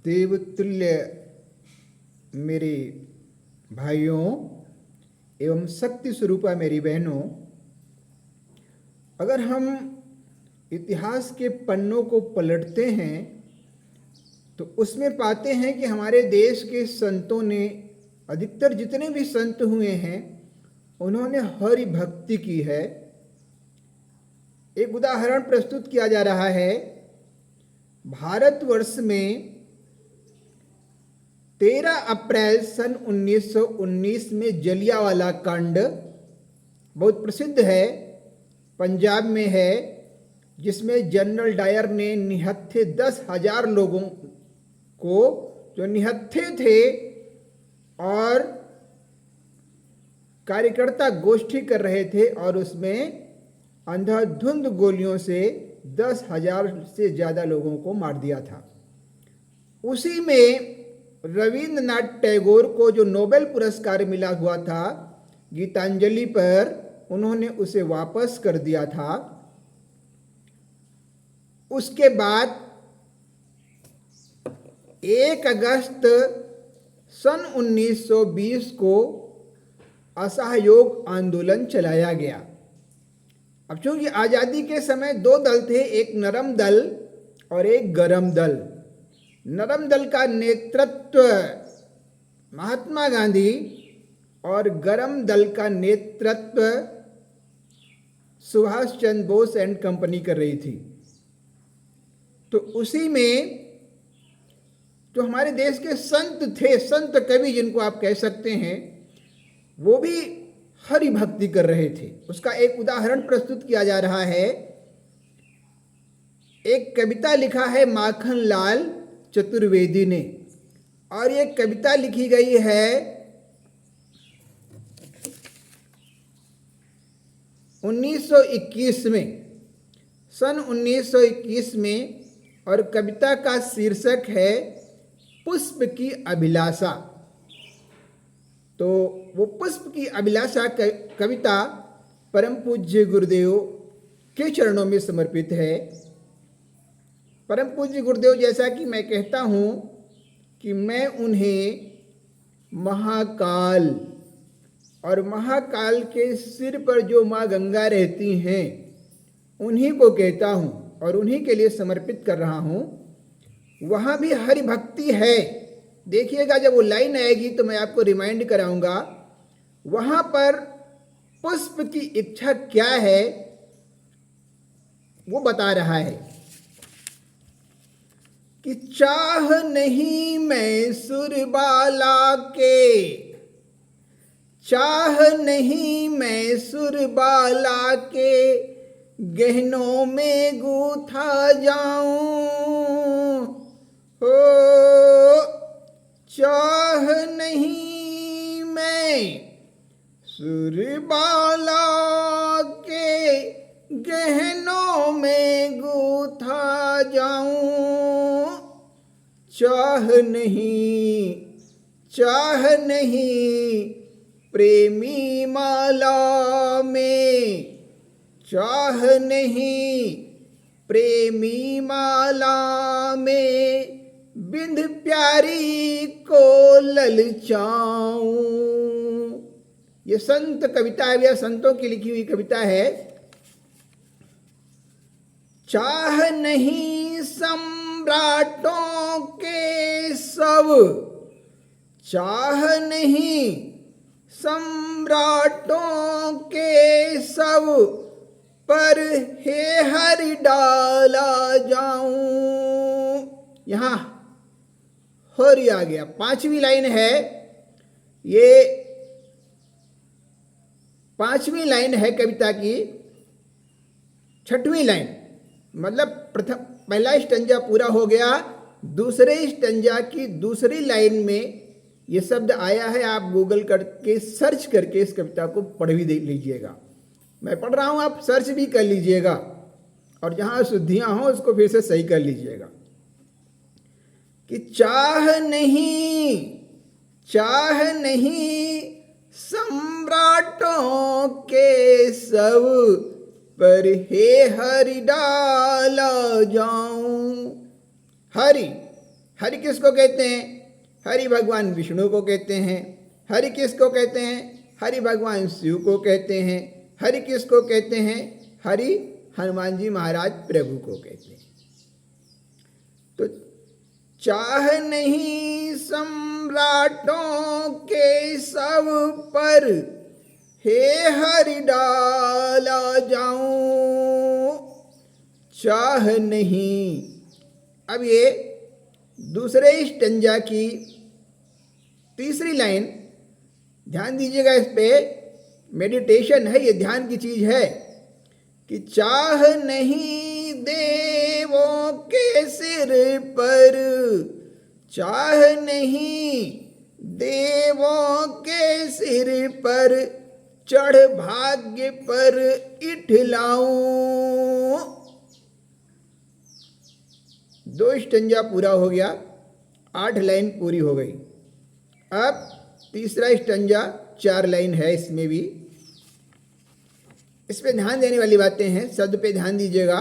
देवतुल्य मेरे भाइयों एवं शक्ति स्वरूपा मेरी बहनों, अगर हम इतिहास के पन्नों को पलटते हैं तो उसमें पाते हैं कि हमारे देश के संतों ने, अधिकतर जितने भी संत हुए हैं, उन्होंने हरि भक्ति की है। एक उदाहरण प्रस्तुत किया जा रहा है। भारतवर्ष में 13 अप्रैल सन 1919 में जलियांवाला कांड बहुत प्रसिद्ध है, पंजाब में है, जिसमें जनरल डायर ने निहत्थे 10,000 लोगों को, जो निहत्थे थे और कार्यकर्ता गोष्ठी कर रहे थे, और उसमें अंधाधुंध गोलियों से 10,000 से ज़्यादा लोगों को मार दिया था। उसी में रविंद्रनाथ टैगोर को जो नोबेल पुरस्कार मिला हुआ था गीतांजलि पर, उन्होंने उसे वापस कर दिया था। उसके बाद 1 अगस्त सन 1920 को असहयोग आंदोलन चलाया गया। अब चूंकि आज़ादी के समय 2 दल थे, एक नरम दल और एक गरम दल। नरम दल का नेतृत्व महात्मा गांधी और गरम दल का नेतृत्व सुभाष चंद्र बोस एंड कंपनी कर रही थी। तो उसी में जो हमारे देश के संत थे, संत कवि जिनको आप कह सकते हैं, वो भी हरि भक्ति कर रहे थे। उसका एक उदाहरण प्रस्तुत किया जा रहा है। एक कविता लिखा है माखनलाल चतुर्वेदी ने, और ये कविता लिखी गई है 1921 में, सन 1921 में, और कविता का शीर्षक है पुष्प की अभिलाषा। तो वो पुष्प की अभिलाषा कविता परम पूज्य गुरुदेव के चरणों में समर्पित है। परम पूज्य गुरुदेव, जैसा कि मैं कहता हूँ कि मैं उन्हें महाकाल और महाकाल के सिर पर जो माँ गंगा रहती हैं उन्हीं को कहता हूँ और उन्हीं के लिए समर्पित कर रहा हूँ। वहाँ भी हरि भक्ति है। देखिएगा, जब वो लाइन आएगी तो मैं आपको रिमाइंड कराऊंगा। वहाँ पर पुष्प की इच्छा क्या है वो बता रहा है कि चाह नहीं मैं सुरबाला के, चाह नहीं मैं सुरबाला के, गहनों में गूथा जाऊं हो। चाह नहीं मैं सुरबाला के, गहनों में गूथा जाऊं। चाह नहीं, चाह नहीं प्रेमी माला में, चाह नहीं प्रेमी माला में, बिंद प्यारी को ललचाऊं। ये संत कविता है, यह संतों की लिखी हुई कविता है। चाह नहीं सम्राटों के सब, चाह नहीं सम्राटों के सब, पर हे हरि डाला जाऊं। यहाँ हरि आ गया। 5वीं लाइन है ये, 5वीं लाइन है कविता की। 6वीं लाइन मतलब पहला स्टंजा पूरा हो गया, दूसरे स्टंजा की दूसरी लाइन में ये शब्द आया है। आप गूगल करके सर्च करके इस कविता को पढ़ भी दे लीजिएगा। मैं पढ़ रहा हूँ, आप सर्च भी कर लीजिएगा, और जहाँ शुद्धियाँ हों उसको फिर से सही कर लीजिएगा। कि चाह नहीं, चाह नहीं सम्राटों के सब, पर हे हरि डाला जाऊं। हरि, हरि किसको कहते हैं? हरि भगवान विष्णु को कहते हैं। हरि किसको कहते हैं? हरि भगवान शिव को कहते हैं। हरि किसको कहते हैं? हरि हनुमान जी महाराज प्रभु को कहते हैं। तो चाह नहीं सम्राटों के सब पर, हे हरि डाला जाऊं। चाह नहीं। अब ये दूसरे स्टंजा की तीसरी लाइन ध्यान दीजिएगा, इस पे मेडिटेशन है, ये ध्यान की चीज है कि चाह नहीं देवों के सिर पर, चाह नहीं देवों के सिर पर, चढ़ भाग्य पर इठलाऊं। 2 स्टंजा पूरा हो गया, 8 लाइन पूरी हो गई। अब तीसरा स्टंजा 4 लाइन है, इसमें भी इस पे ध्यान देने वाली बातें हैं। शब्द पे ध्यान दीजिएगा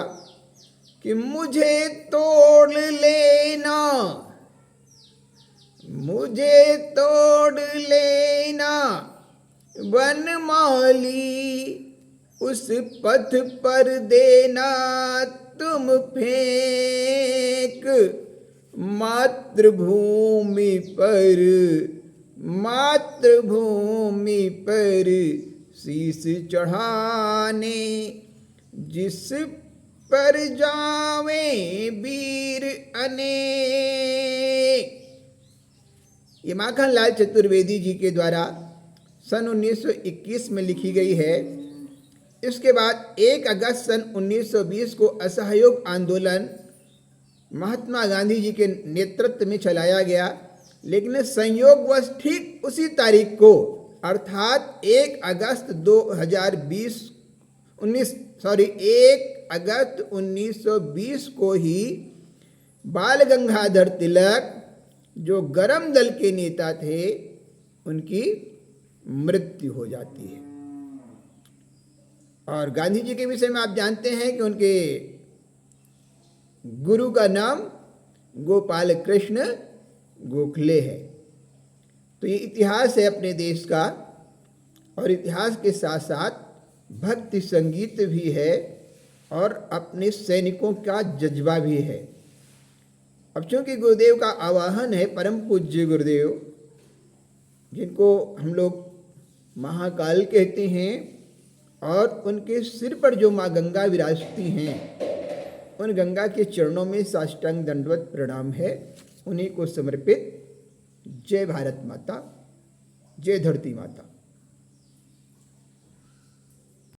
कि मुझे तोड़ लेना, मुझे तोड़ लेना वनमाली, उस पथ पर देना तुम फेंक, मातृभूमि पर, मातृभूमि पर शीश चढ़ाने, जिस पर जावे वीर अनेक। ये माखन लाल चतुर्वेदी जी के द्वारा सन 1921 में लिखी गई है। इसके बाद 1 अगस्त सन 1920 को असहयोग आंदोलन महात्मा गांधी जी के नेतृत्व में चलाया गया, लेकिन संयोगवश ठीक उसी तारीख को अर्थात 1 अगस्त 1920 को ही बाल गंगाधर तिलक, जो गरम दल के नेता थे, उनकी मृत्यु हो जाती है। और गांधी जी के विषय में आप जानते हैं कि उनके गुरु का नाम गोपाल कृष्ण गोखले है। तो ये इतिहास है अपने देश का, और इतिहास के साथ साथ भक्ति संगीत भी है और अपने सैनिकों का जज्बा भी है। अब चूंकि गुरुदेव का आवाहन है, परम पूज्य गुरुदेव, जिनको हम लोग महाकाल कहते हैं, और उनके सिर पर जो माँ गंगा विराजती हैं, उन गंगा के चरणों में साष्टांग दंडवत प्रणाम है, उन्हीं को समर्पित। जय भारत माता, जय धरती माता।